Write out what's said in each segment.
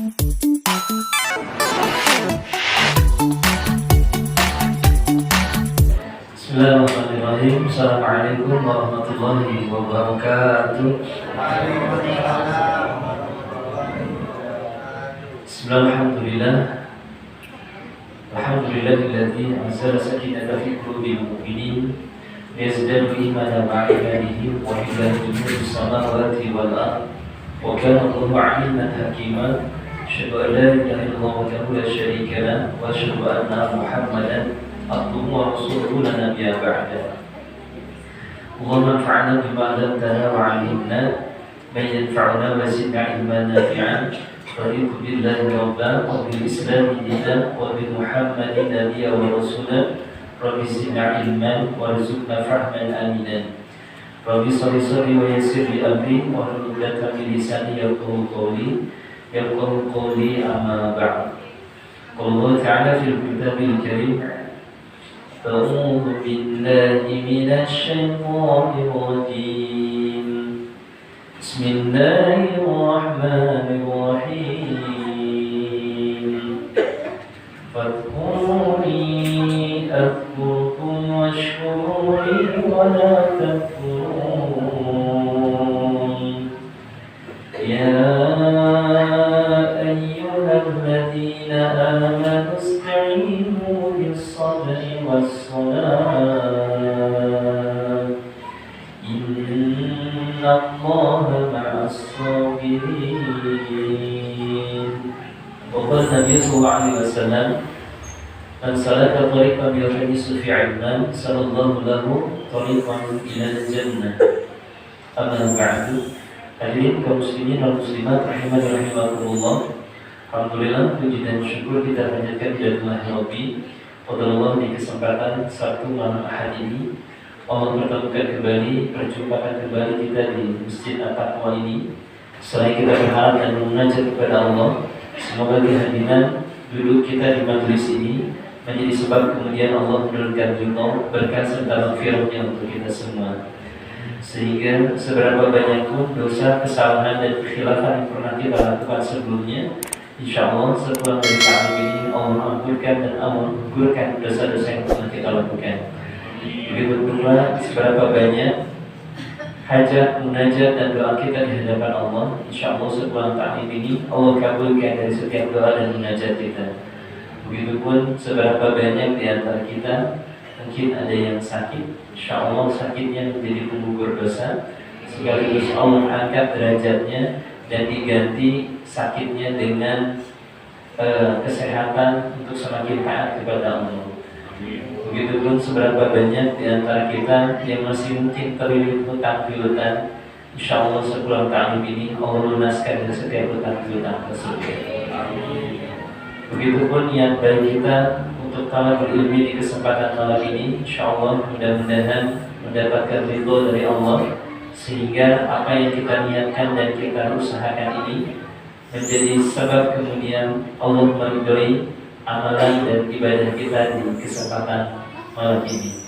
Bismillahirrahmanirrahim. Assalamualaikum warahmatullahi wabarakatuh. Bismillahirrahmanirrahim. Alhamdulillahilladzi anzala sakinata fi qulubil mu'minin liyazdadu imanan ma'a imanihim wa lillahi mulku samawati wal ardh wa kana Allahu 'aliman hakima. Asyhadu an la ilaha illallah wahdahu la syarika lahu wa asyhadu anna Muhammadan abduhu wa rasuluhu la nabiyya ba'da. Allahumma anfa'na bima 'allamtana wa 'allimna ma yanfa'una wa zidna 'ilman nafi'an. Raditu billahi rabban wa bil islami dinan wa bi Muhammadin nabiyyan wa rasulan. Rabbi zidna 'ilman warzuqna fahman aminan. Rabbi shalli shalli wa yassir li amri wa hlul 'uqdatam min lisani yafqahu qawli amma ba'd. Qala Allah ta'ala fil kitabil karim أعوذ بالله من الشيطان الرجيم بسم الله الرحمن الرحيم فاذكروني أذكركم واشكروا لي ولا تكفرون يا أيها الذين آمنوا استعينوا بالصبر والصلاة إن الله مع الصابرين. وقال النبي صلى الله عليه وسلم من سلك طريقا يلتمس فيه علما سهل الله له طريقا إلى الجنة. أما بعد. Hadirin kaum muslimin dan muslimat rahimani rahimakumullah. Alhamdulillah, puji dan syukur kita panjatkan kepada Rabbi. Qadarullah di kesempatan Sabtu malam Ahad ini Allah pertemukan kembali, perjumpaan kembali kita di Masjid At-Taqwa ini. Selain kita berharap dan menajat kepada Allah, semoga kehadiran duduk kita di majelis ini menjadi sebab kemudian Allah menurunkan ridha, berkah serta maghfirah-Nya untuk kita semua. Sehingga seberapa banyak pun dosa, kesalahan dan kekhilafan yang pernah kita lakukan sebelumnya, insya Allah setelah dari tahun ini Allah ampunkan dan Allah menggugurkan dosa-dosa yang pernah kita lakukan. Begitu pula seberapa banyak hajat, munajat dan doa kita di hadapan Allah, insya Allah setelah tahun ini Allah kabulkan dari setiap doa dan munajat kita. Begitupun seberapa banyak di antara kita mungkin ada yang sakit, insya Allah sakitnya menjadi penggugur dosa, sekaligus Allah angkat derajatnya dan diganti sakitnya dengan kesehatan untuk semakin taat kepada Allah. Begitupun seberapa banyak di antara kita yang masih mungkin terlilit hutang piutang, insya Allah sepulang tahun ini Allah lunaskan dari setiap hutang piutang tersebut. Begitupun niat baik kita untuk talabul ilmi di kesempatan malam ini, insya Allah mudah-mudahan mendapatkan ridho dari Allah, sehingga apa yang kita niatkan dan kita usahakan ini menjadi sebab kemudian Allah meridhoi amalan dan ibadah kita di kesempatan malam ini.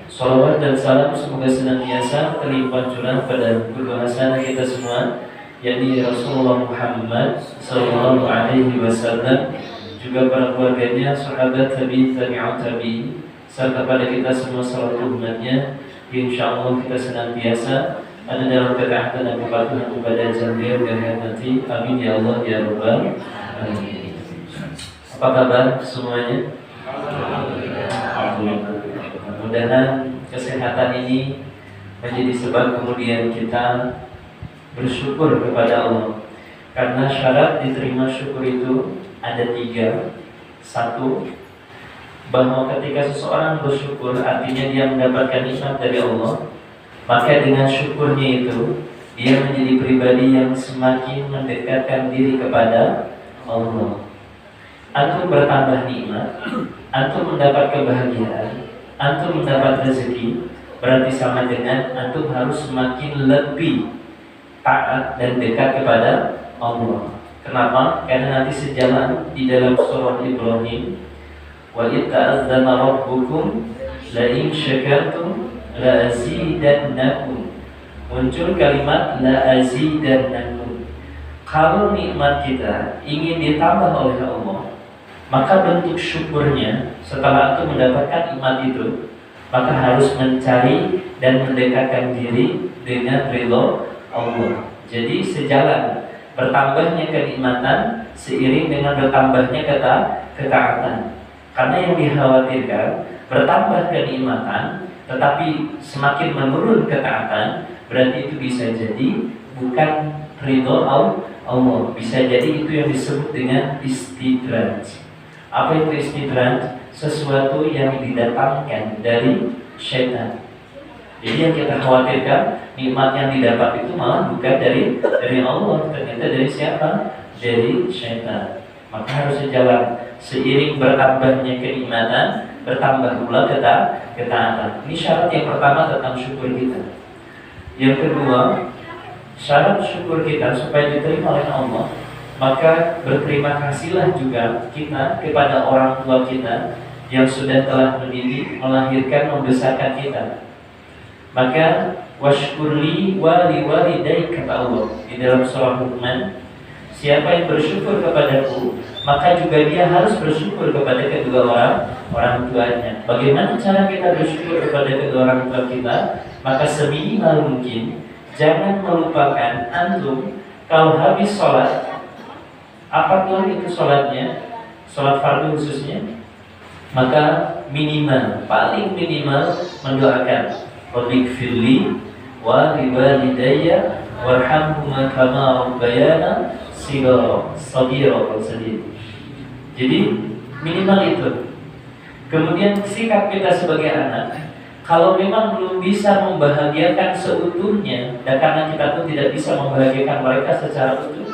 Salawat dan salam semoga senantiasa terlimpah curah pada guru hasanah kita semua, yakni Rasulullah Muhammad sallallahu alaihi wasallam, juga para keluarganya, sahabat tabi'in, tabi'ut tabi'in, serta pada kita semua seluruh umatnya. Insyaallah kita senantiasa ada dalam ketaatan dan kepatuhan kepada beliau dan nanti. Amin ya Allah ya Rabbal alamin. Apa kabar semuanya? Alhamdulillah. Mudah-mudahan kesehatan ini menjadi sebab kemudian kita bersyukur kepada Allah. Karena syarat diterima syukur itu ada 3. 1, bahwa ketika seseorang bersyukur artinya dia mendapatkan nikmat dari Allah, maka dengan syukurnya itu dia menjadi pribadi yang semakin mendekatkan diri kepada Allah. Antum bertambah nikmat, antum mendapat kebahagiaan, antum mendapat rezeki, berarti sama dengan antum harus semakin lebih taat dan dekat kepada Allah. Kenapa? Karena nanti sejalan di dalam surah Ibrahim, wa idh ta'azzana rabbukum la in syakartum la azidannakum. Muncul kalimat la azidannakum. Kalau nikmat kita ingin ditambah oleh Allah, maka bentuk syukurnya setelah itu mendapatkan nikmat itu, maka harus mencari dan mendekatkan diri dengan ridho Allah. Jadi sejalan bertambahnya kenikmatan seiring dengan bertambahnya ketaatan. Karena yang dikhawatirkan bertambah kenikmatan tetapi semakin menurun ketaatan, berarti itu bisa jadi bukan ridho Allah. Bisa jadi itu yang disebut dengan istidraj. Apa itu istidraj? Sesuatu yang didatangkan dari syaitan. Jadi yang kita khawatirkan nikmat yang didapat itu malah bukan dari Allah, ternyata dari siapa? Dari syaitan. Maka harus sejalan. Seiring bertambahnya kenikmatan, bertambah pula ketaatan. Ini syarat yang pertama tentang syukur kita. Yang kedua, syarat syukur kita supaya diterima oleh Allah, maka berterima kasihlah juga kita kepada orang tua kita yang sudah telah mendidik, melahirkan, membesarkan kita. Maka washkurli wa liwalidayk, kata Allah di dalam surah Luqman, siapa yang bersyukur kepadaku, maka juga dia harus bersyukur kepada kedua orang tuanya. Bagaimana cara kita bersyukur kepada kedua orang tua kita? Maka seminimal mungkin jangan melupakan antum kalau habis sholat, apapun itu sholatnya, sholat fardu khususnya, maka minimal, paling minimal mendoakan Rabbighfirli wa liwalidayya warhamhuma kama rabbayana shaghira. Jadi minimal itu. Kemudian sikap kita sebagai anak, kalau memang belum bisa membahagiakan seutuhnya, dan karena kita pun tidak bisa membahagiakan mereka secara utuh,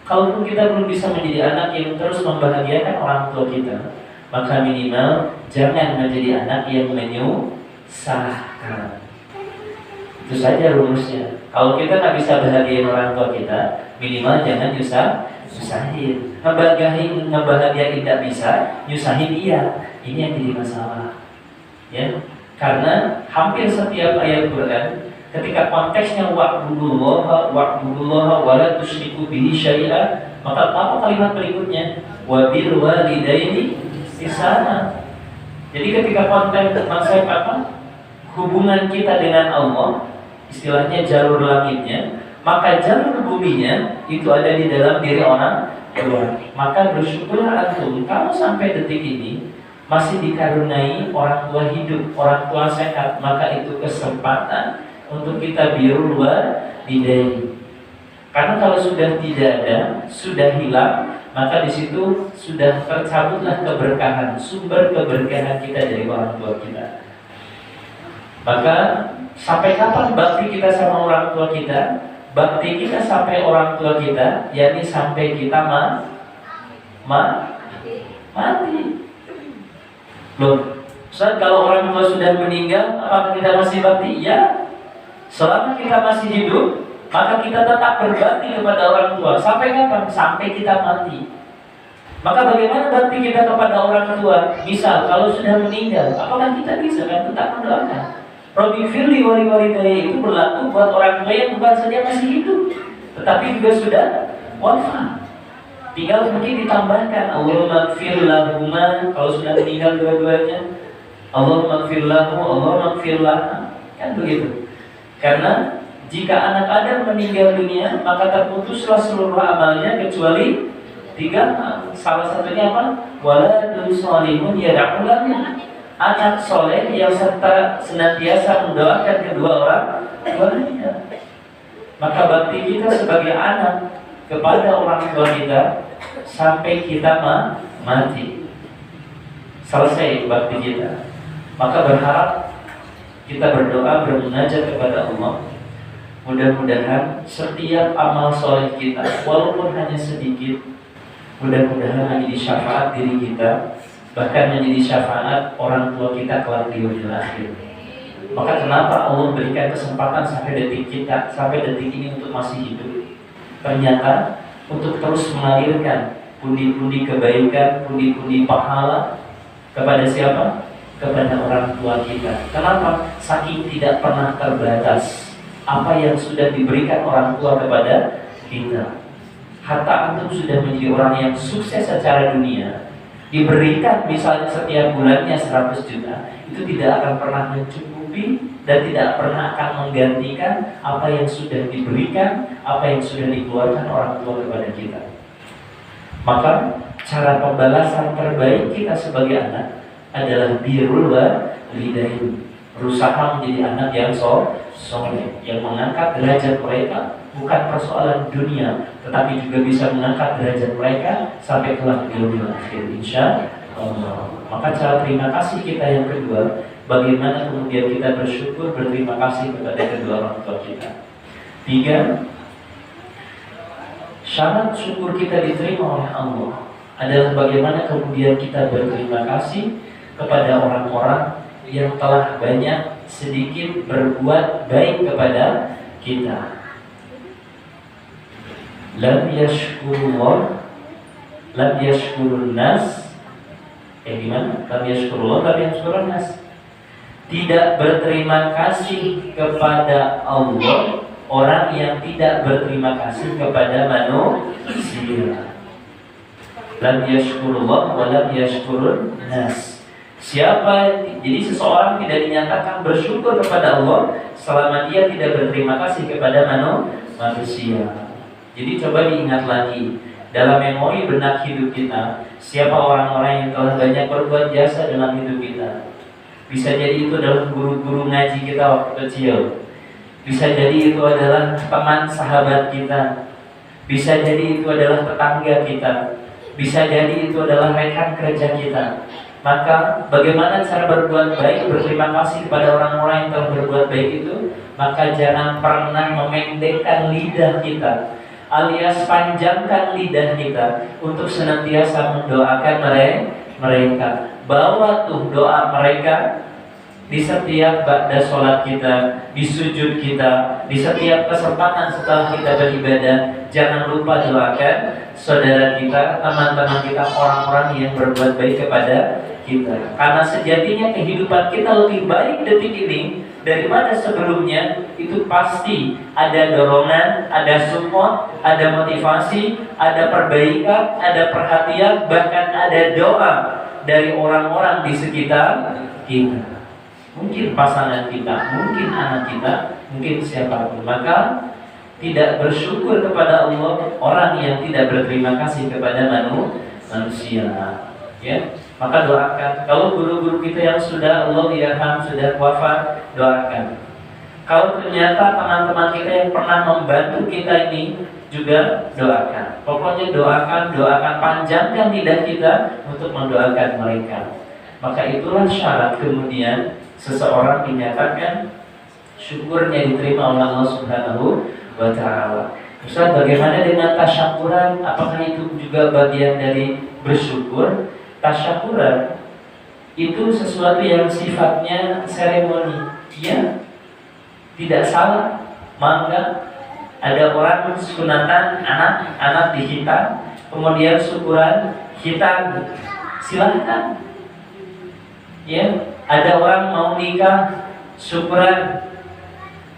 kalaupun kita belum bisa menjadi anak yang terus membahagiakan orang tua kita, maka minimal jangan menjadi anak yang menyusahkan. Itu saja rumusnya. Kalau kita tak bisa bahagiain orang tua kita, minimal jangan nyusahin. Ngebahagiain tidak bisa, nyusahin iya. Ini yang jadi masalah. Ya. Karena hampir setiap ayat Quran ketika konteksnya wa'budullaha wa la tusyriku bihi syai'a, maka apa kalimat berikutnya? Wa bil walidaini ihsana. Jadi ketika konteks konsep apa? Hubungan kita dengan Allah, istilahnya jalur langitnya, maka jalur buminya itu ada di dalam diri orang tua. Maka bersyukurlah antum kalau sampai detik ini masih dikaruniai orang tua hidup, orang tua sehat, maka itu kesempatan untuk kita birrul walidain. Karena kalau sudah tidak ada, sudah hilang, maka di situ sudah tercabutlah keberkahan, sumber keberkahan kita dari orang tua kita. Maka sampai kapan bakti kita sama orang tua kita? Bakti kita sampai orang tua kita, yakni sampai kita mati. Loh, Ustaz, kalau orang tua sudah meninggal, apakah kita masih bakti? Ya. Selama kita masih hidup, maka kita tetap berbakti kepada orang tua. Sampai kapan? Sampai kita mati. Maka bagaimana bakti kita kepada orang tua? Misal, kalau sudah meninggal, apakah kita bisa kan tetap mendoakan? Rabbighfirli wa liwalidayya itu berlaku buat orang tua yang bukan saja masih hidup, tetapi juga sudah wafat. Tinggal mungkin ditambahkan Allahumma ighfir lahuma, kalau sudah meninggal dua-duanya, Allahumma ighfir lahu, Allahumma ighfir laha. Kan begitu. Karena jika anak Adam meninggal dunia, maka terputuslah seluruh amalnya kecuali 3 hal. Salah satunya apa? Waladun sholihun yad'u lahu. Anak soleh yang senantiasa mendoakan kedua orang tuanya. Maka bakti kita sebagai anak kepada orang tua kita sampai kita mati, selesai bakti kita. Maka berharap kita berdoa, bermunajat kepada Allah, mudah-mudahan setiap amal soleh kita, walaupun hanya sedikit, mudah-mudahan menjadi syafaat diri kita, bahkan menjadi syafaat orang tua kita kelak di dunia akhir. Maka kenapa Allah berikan kesempatan sampai detik ini untuk masih hidup? Ternyata untuk terus mengalirkan pundi-pundi kebaikan, pundi-pundi pahala kepada siapa? Kepada orang tua kita. Kenapa? Saking tidak pernah terbatas apa yang sudah diberikan orang tua kepada kita. Hatta antum sudah menjadi orang yang sukses secara dunia, diberikan misalnya setiap bulannya 100 juta, itu tidak akan pernah mencukupi dan tidak pernah akan menggantikan apa yang sudah diberikan, apa yang sudah dikeluarkan orang tua kepada kita. Maka cara pembalasan terbaik kita sebagai anak adalah birrul walidain, berusaha menjadi anak yang soleh, yang mengangkat derajat mereka, bukan persoalan dunia, tetapi juga bisa mengangkat derajat mereka sampai kelak di dunia akhir, insya Allah. Maka cara terima kasih kita yang kedua, bagaimana kemudian kita bersyukur, berterima kasih kepada kedua orang tua kita. 3, syarat syukur kita diterima oleh Allah adalah bagaimana kemudian kita berterima kasih kepada orang-orang yang telah banyak sedikit berbuat baik kepada kita. Lam yashkurullah, lam yashkurun nas. Gimana? Lam yashkurullah, lam yashkurun nas. Tidak berterima kasih kepada Allah orang yang tidak berterima kasih kepada manusia. Lam yashkurullah wa lam yashkurun nas. Jadi seseorang tidak dinyatakan bersyukur kepada Allah selama dia tidak berterima kasih kepada manusia. Jadi coba diingat lagi dalam memori benak hidup kita, siapa orang-orang yang telah banyak berbuat jasa dalam hidup kita. Bisa jadi itu adalah guru-guru ngaji kita waktu kecil, bisa jadi itu adalah teman sahabat kita, bisa jadi itu adalah tetangga kita, bisa jadi itu adalah rekan kerja kita. Maka bagaimana cara berbuat baik, berterima kasih kepada orang-orang yang telah berbuat baik itu? Maka jangan pernah memendekkan lidah kita, alias panjangkan lidah kita untuk senantiasa mendoakan mereka. Bawa tuh doa mereka di setiap ba'da sholat kita, di sujud kita, di setiap kesempatan setelah kita beribadah. Jangan lupa doakan saudara kita, teman-teman kita, orang-orang yang berbuat baik kepada kita. Karena sejatinya kehidupan kita lebih baik detik ini daripada sebelumnya. Itu pasti ada dorongan, ada support, ada motivasi, ada perbaikan, ada perhatian, bahkan ada doa dari orang-orang di sekitar kita. Mungkin pasangan kita, mungkin anak kita, mungkin siapapun. Maka tidak bersyukur kepada Allah orang yang tidak berterima kasih kepada manusia. Ya, maka doakan. Kalau guru-guru kita yang sudah Allah yarham, sudah wafat, doakan. Kalau ternyata teman-teman kita yang pernah membantu kita ini, juga doakan. Pokoknya doakan, panjangkan lidah kita untuk mendoakan mereka. Maka itulah syarat kemudian seseorang dinyatakan syukurnya diterima oleh Allah Subhanahu wa ta'ala. Ustaz, bagaimana dengan tasyakuran? Apakah itu juga bagian dari bersyukur? Tasyakuran itu sesuatu yang sifatnya seremoni. Ya, tidak salah. Maka ada orang sunatan anak dihitan, kemudian syukuran hitam, silahkan. Ya, ada orang mau nikah syukuran,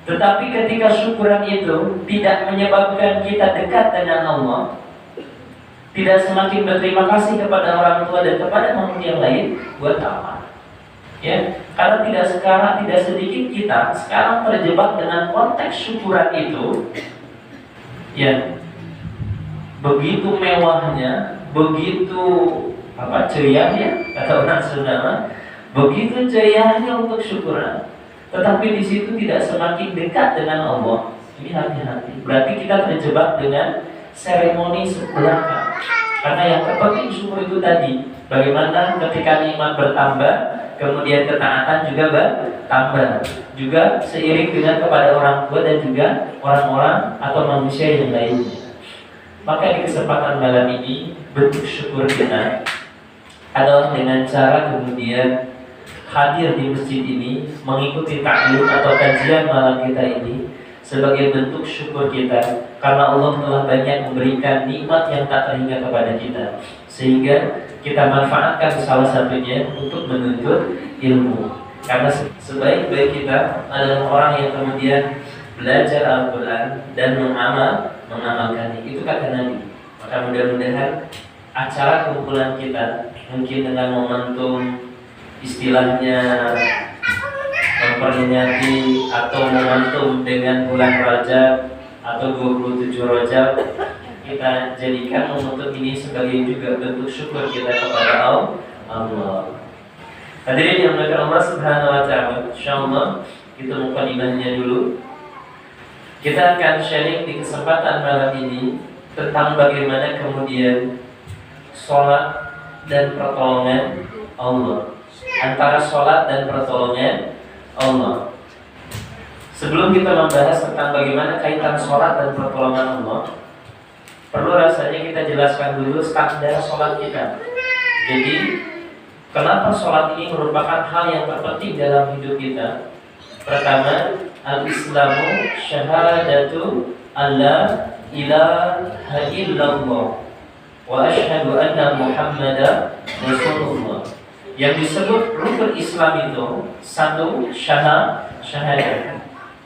tetapi ketika syukuran itu tidak menyebabkan kita dekat dengan Allah, tidak semakin berterima kasih kepada orang tua dan kepada manusia yang lain, buat apa? Ya, karena tidak sedikit kita sekarang terjebak dengan konteks syukuran itu. Ya, begitu mewahnya, begitu ceriahnya, kata orang Sunda, begitu ceriahnya untuk syukuran, tetapi di situ tidak semakin dekat dengan Allah. Ini hati-hati. Berarti kita terjebak dengan seremoni sebelaka. Karena yang terpenting syukur itu tadi, bagaimana ketika nikmat bertambah, kemudian ketaatan juga bertambah, juga seiring dengan kepada orang tua dan juga orang-orang atau manusia yang lainnya. Maka di kesempatan malam ini, bentuk syukur kita adalah dengan cara kemudian hadir di masjid ini, mengikuti ta'lim atau kajian malam kita ini sebagai bentuk syukur kita karena Allah telah banyak memberikan nikmat yang tak terhingga kepada kita, sehingga kita manfaatkan salah satunya untuk menuntut ilmu. Karena sebaik-baik kita adalah orang yang kemudian belajar Al-Quran dan mengamalkannya. Itu kata Nabi. Maka mudah-mudahan acara kumpulan kita mungkin dengan momentum istilahnya memperingati atau momentum dengan bulan Rajab atau 27 Rajab, kita jadikan momentum ini sebagai juga bentuk syukur kita kepada Allah. Hadirin yang dimuliakan Allah Subhanahu wa taala, insyaallah kita mukadimahnya dulu. Kita akan sharing di kesempatan malam ini tentang bagaimana kemudian sholat dan pertolongan Allah, antara sholat dan pertolongan Allah. Sebelum kita membahas tentang bagaimana kaitan sholat dan pertolongan Allah, perlu rasanya kita jelaskan dulu standar sholat kita. Jadi kenapa sholat ini merupakan hal yang terpenting dalam hidup kita? Pertama, al-Islamu syahadatu alla ilaha illallah wa asyhadu anna Muhammadar Rasulullah. Yang disebut rukun Islam itu satu, syahadat.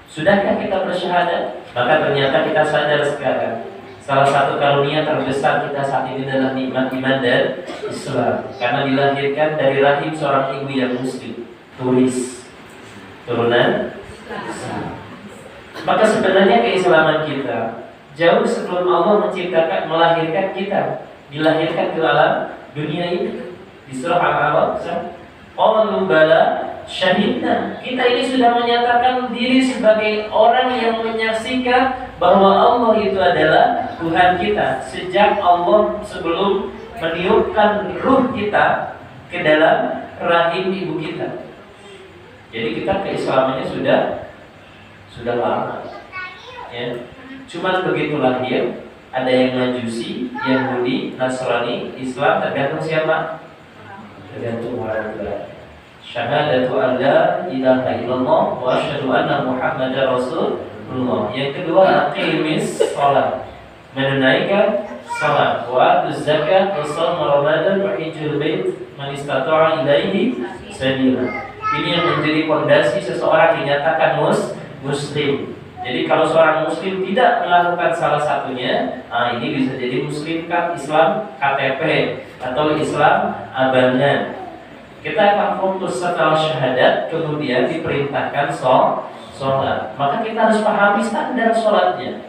Sudahkah kita bersyahadat? Maka ternyata kita sadar sekarang salah satu karunia terbesar kita saat ini adalah nikmat iman dan Islam. Karena dilahirkan dari rahim seorang ibu yang muslim, turunan Islam. Maka sebenarnya keislaman kita jauh sebelum Allah melahirkan kita, dilahirkan ke alam dunia ini. Di surah Al-A'raf, qalu bala syahidna. Kita ini sudah menyatakan diri sebagai orang yang menyaksikan bahwa Allah itu adalah Tuhan kita sejak Allah sebelum meniupkan ruh kita ke dalam rahim ibu kita. Jadi kita keislamannya sudah lama. Ya. Cuman begitu lahir, ada yang Majusi, Yahudi, Nasrani, Islam, tergantung siapa? Tergantung orang tua. Syahadatu an la ilaha illallah wa asyhadu anna Muhammadar Rasulullah. Yang kedua, aqimis shalah, menunaikan salat, wa atuz zakat, wa shaum ramadan, wa hajjul bait man istata'a ilaihi sabila. Ini yang menjadi fondasi seseorang dinyatakan muslim. Jadi kalau seorang muslim tidak melakukan salah satunya, ini bisa jadi muslim kan Islam KTP atau Islam abangan. Kita akan fokus setelah syahadat, kemudian diperintahkan sholat. Maka kita harus pahami standar sholatnya.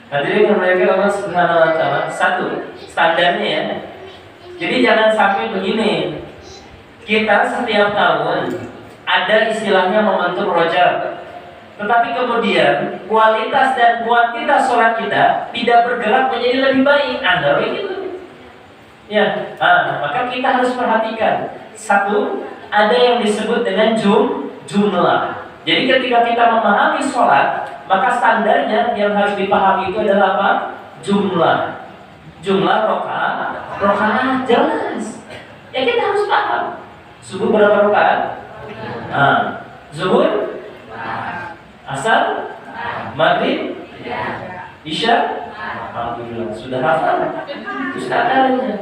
Hadirin yang dimuliakan Allah Subhanahu wa taala, satu standarnya ya. Jadi jangan sampai begini. Kita setiap tahun ada istilahnya momentum Rajab. Tetapi kemudian kualitas dan kuantitas sholat kita tidak bergerak menjadi lebih baik. Anda begitu. Ya, maka kita harus perhatikan. Satu, ada yang disebut dengan jumlah. Jadi ketika kita memahami sholat, maka standarnya yang harus dipahami itu adalah apa? Jumlah rokaat jelas. Ya kita harus paham. Subuh berapa rokaat? Zuhur? Asar? Maghrib? Isya? Alhamdulillah, sudah hafal. Sudah adanya.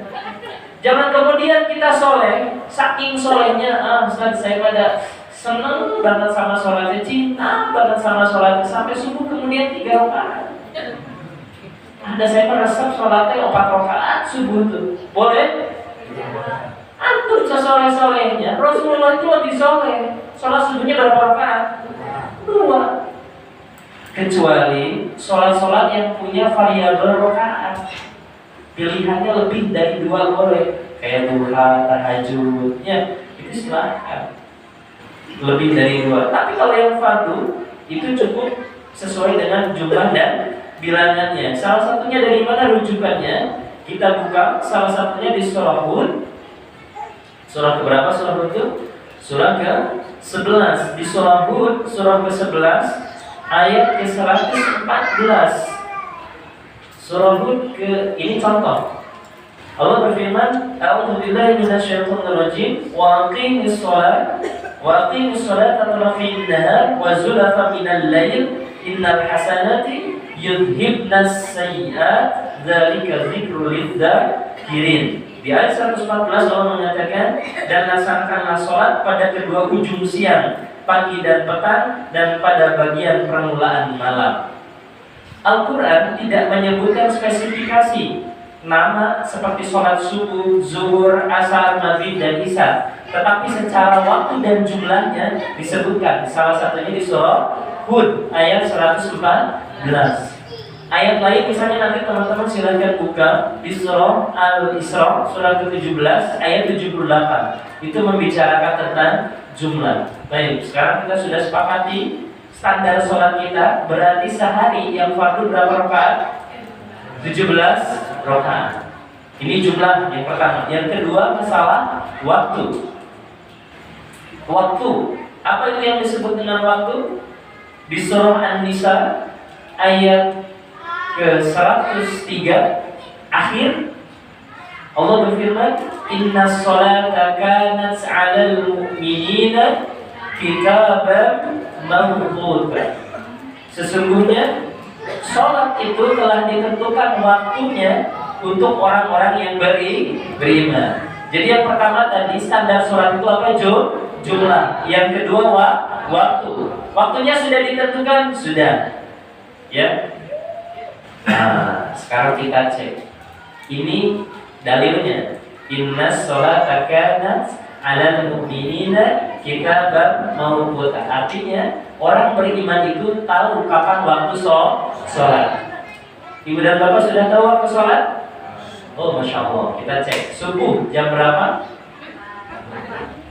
Jangan kemudian kita soleh, saking solehnya, Ustaz saya pada seneng banget sama sholatnya, cinta banget sama sholatnya, sampai subuh kemudian 3 rakaat. Ada saya meresap sholatnya 4 rakaat subuh tuh, boleh? Antum sesoleh-solehnya, Rasulullah itu lebih soleh. Sholat subuhnya berapa rakaat? 2. Kecuali sholat-sholat yang punya variabel rakaat, pilihannya lebih dari 2 boleh, kayak duha, tahajudnya itu silakan lebih dari 2. Tapi kalau yang fardu itu cukup sesuai dengan jumlah dan bilangannya. Salah satunya dari mana rujukannya? Kita buka salah satunya di surah Hud. Surah keberapa surah Hud itu? Surah ke-11. Di surah Hud surah ke-11 ayat ke-114. Surah Hud ini contoh. Allah berfirman, "A'udzubillahi minasyaitonirrajim wa aqimis sholata tarafin nahar wa zulafan minal lail innal hasanati yudhibnas sayyi'at dzalika dzikrul lidzakirin." Di ayat 114 Allah mengatakan, "Dan laksanakanlah sholat pada kedua ujung siang, pagi dan petang, dan pada bagian permulaan malam." Al-Quran tidak menyebutkan spesifikasi nama seperti sholat subuh, zuhur, asar, maghrib, dan isya. Tetapi secara waktu dan jumlahnya disebutkan. Salah satunya di surah Hud ayat 114. Ayat lain misalnya nanti teman-teman silakan buka di surah Al-Isra surah ke-17 ayat 78. Itu membicarakan tentang jumlah. Baik, sekarang kita sudah sepakati standar sholat kita berarti sehari yang fardu berapa rakaat? 17 rakaat. Ini jumlah yang pertama. Yang kedua masalah waktu. Waktu. Apa itu yang disebut dengan waktu? Di surah An-Nisa ayat ke-103 akhir Allah berfirman, "Inna sholata kanat 'alal mu'minina kitaban mawquta." Sesungguhnya sholat itu telah ditentukan waktunya untuk orang-orang yang beriman. Jadi yang pertama tadi standar sholat itu apa? Jumlah. Yang kedua waktu. Waktunya sudah ditentukan? Sudah. Ya. Nah, sekarang kita cek. Ini dalilnya. Inna sholata kanat 'alal mu'minina kitaban mawquta. Artinya orang beriman itu tahu kapan waktu sholat. Ibu dan bapak sudah tahu waktu sholat? Oh, masya Allah. Kita cek. Subuh jam berapa?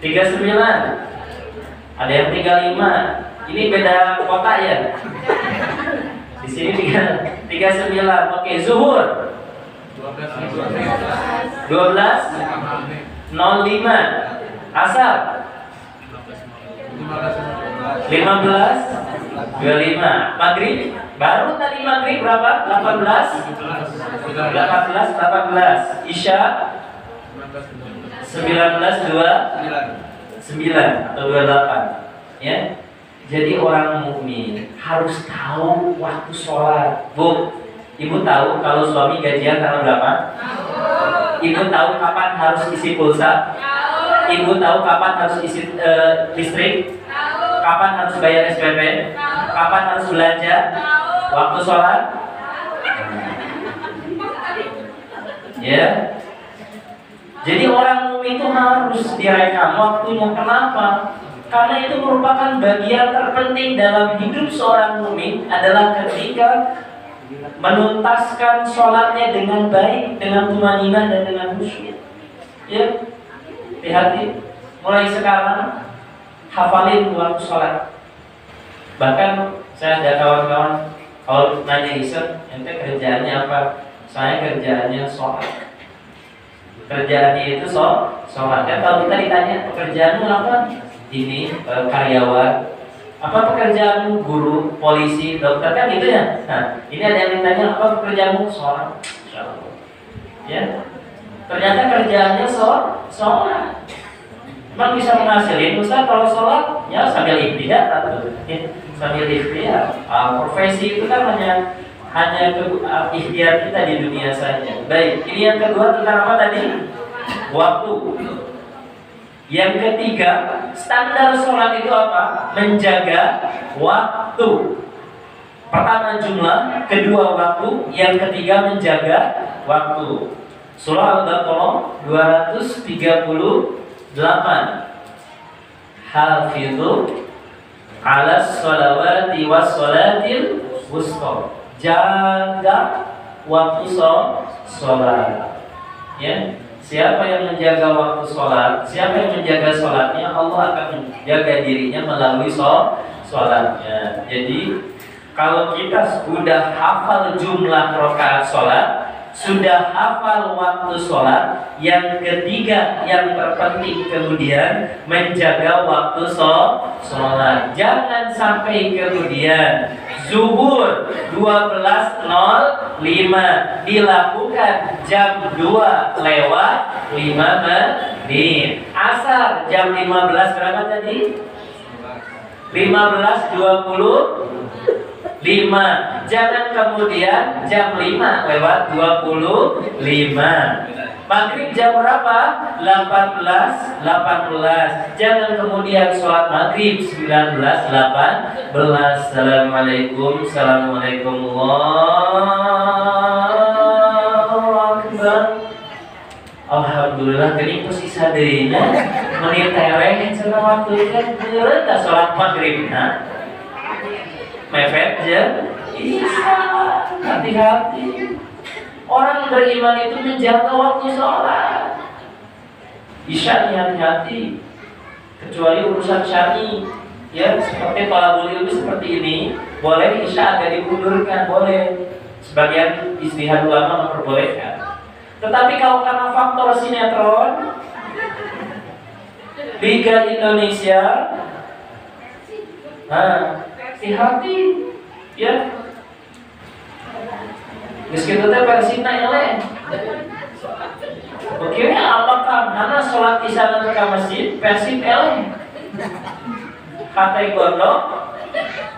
39. Ada yang 35. Ini beda kota ya. Di sini 39. Oke, zuhur 12:05. Asar 15:25. Maghrib baru tadi maghrib berapa? 18. Isya 19:29 atau 28. Ya. Jadi orang mukmin harus tahu waktu sholat. Bu, ibu tahu kalau suami gajian tanggal berapa? Ibu tahu kapan harus isi pulsa? Ibu tahu kapan harus isi listrik? Kapan harus bayar SPP? Kapan harus belanja? Waktu sholat? Ya. Jadi orang mukmin itu harus direkam waktunya. Kenapa? Karena itu merupakan bagian terpenting dalam hidup seorang mukmin adalah ketika menuntaskan sholatnya dengan baik, dengan tumanina dan dengan khusyuk. Ya, hati-hati. Mulai sekarang hafalin waktu sholat. Bahkan saya ada kawan-kawan kalau nanya Iseng, ente kerjaannya apa? Saya kerjaannya sholat. Kerjaannya itu sholat. Ya, kalau kita ditanya pekerjaanmu apa? Ini karyawan. Apa pekerjaanmu? Guru, polisi, dokter, kan gitu ya. Nah, ini ada yang ditanya apa pekerjaanmu? Sholat. Ya, ternyata kerjaannya sholat. Emang bisa menghasilin Ustaz kalau sholat? Ya sambil ikhtiar atau sambil ikhtiar. Profesi itu kan hanya ikhtiar kita di dunia saja. Baik, ini yang kedua tentang apa tadi? Waktu. Yang ketiga, standar sholat itu apa? Menjaga waktu. Pertama jumlah, kedua waktu, yang ketiga menjaga waktu. Surah Al-Baqarah 238. Hafidhu 'alas sholawati was sholatil wusta. Jaga waktu sholat. Ya. Siapa yang menjaga waktu sholat, siapa yang menjaga sholatnya, Allah akan menjaga dirinya melalui sholatnya. Jadi kalau kita sudah hafal jumlah rakaat sholat, sudah hafal waktu sholat, yang ketiga yang terpenting kemudian menjaga waktu sholat. Jangan sampai kemudian zuhur 12:05 dilakukan jam 2:05. Asar jam 15 berapa tadi? 15:25. Jangan kemudian jam 5:25. Maghrib jam berapa? 18:18. Jangan kemudian sholat maghrib 19:18. Assalamualaikum. Allahu Akbar. Alhamdulillah geuning tos isa deuna menit tereng cenah waktu kan beureut da salat maghribna mepet je isya. Hati-hati, orang beriman itu menjaga waktu sholat isya. Hati-hati, kecuali urusan syar'i ya, seperti thalabul ilmi seperti ini boleh isya agak dimundurkan, boleh. Sebagian ijtihad ulama memperbolehkan. Tetapi kalau karena faktor sinetron Liga Indonesia, hati-hati ya. Meskipun itu Persina eleh. Oke, apakah karena sholat di sana ke masjid Persib eleh? Katai gondok,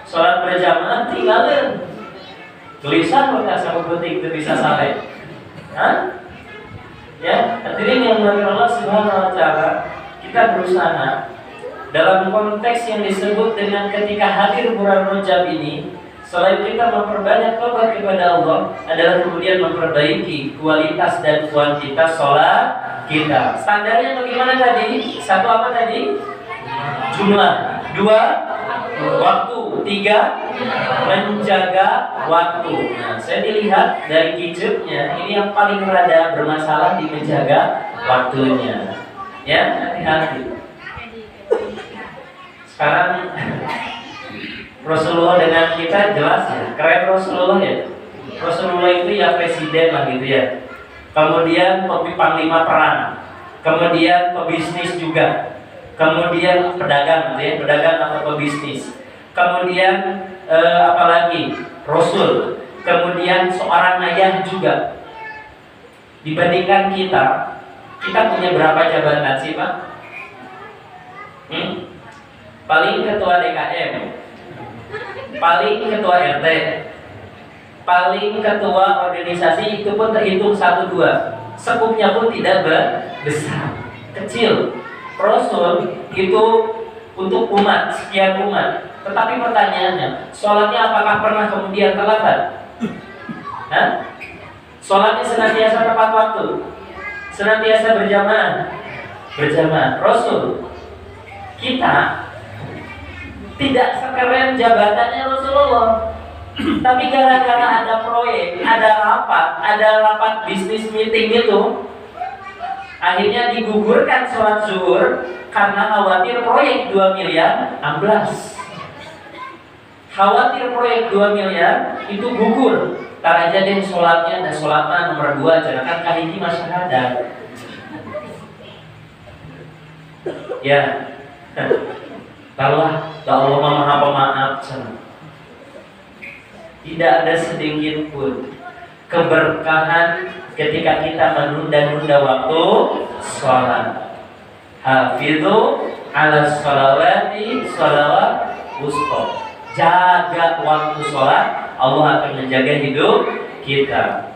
sholat berjamaah tinggalin. Tulisan udah sama penting itu bisa sampai. Ya, hadirin yang dari Allah Subhanahu Wa Taala, kita berusaha dalam konteks yang disebut dengan ketika hadir bulan Rajab ini, selain kita memperbanyak tobat kepada Allah, adalah kemudian memperbaiki kualitas dan kuantitas sholat kita. Standarnya bagaimana tadi? Satu apa tadi? Jumlah. Dua, waktu. Tiga, menjaga waktu. Nah, saya dilihat dari kicupnya, ini yang paling rada bermasalah di menjaga waktunya. Ya, hati-hati. Sekarang Rasulullah dengan kita jelas ya, keren Rasulullah ya. Rasulullah itu ya presiden lah gitu ya. Kemudian panglima perang, kemudian pebisnis juga, kemudian pedagang gitu ya, pedagang atau pebisnis. Kemudian apalagi Rasul, kemudian seorang ayah juga. Dibandingkan kita punya berapa jabatan sih Pak? Paling ketua DKM, paling ketua RT, paling ketua organisasi, itu pun terhitung 1-2. Sekupnya pun tidak besar, kecil. Rasul itu untuk umat, sekian umat. Tetapi pertanyaannya, sholatnya apakah pernah kemudian terlambat? Sholatnya senantiasa tepat waktu, senantiasa berjamaah. Rasul kita tidak sekeren jabatannya Rasulullah. Tapi gara-gara ada proyek, ada rapat bisnis meeting itu, akhirnya digugurkan sholat zuhur karena khawatir proyek 2 miliar amblas. Khawatir proyek 2 miliar itu gugur. Tar aja deh sholatnya, dan sholatnya nomor 2 jangan kahiji masyarakat. Ya, Allah Maha Pemaaf. Tidak ada sedikit pun keberkahan ketika kita menunda-nunda waktu sholat. Hafidhu ala sholawati sholawat wusta. Jaga waktu sholat, Allah akan menjaga hidup kita.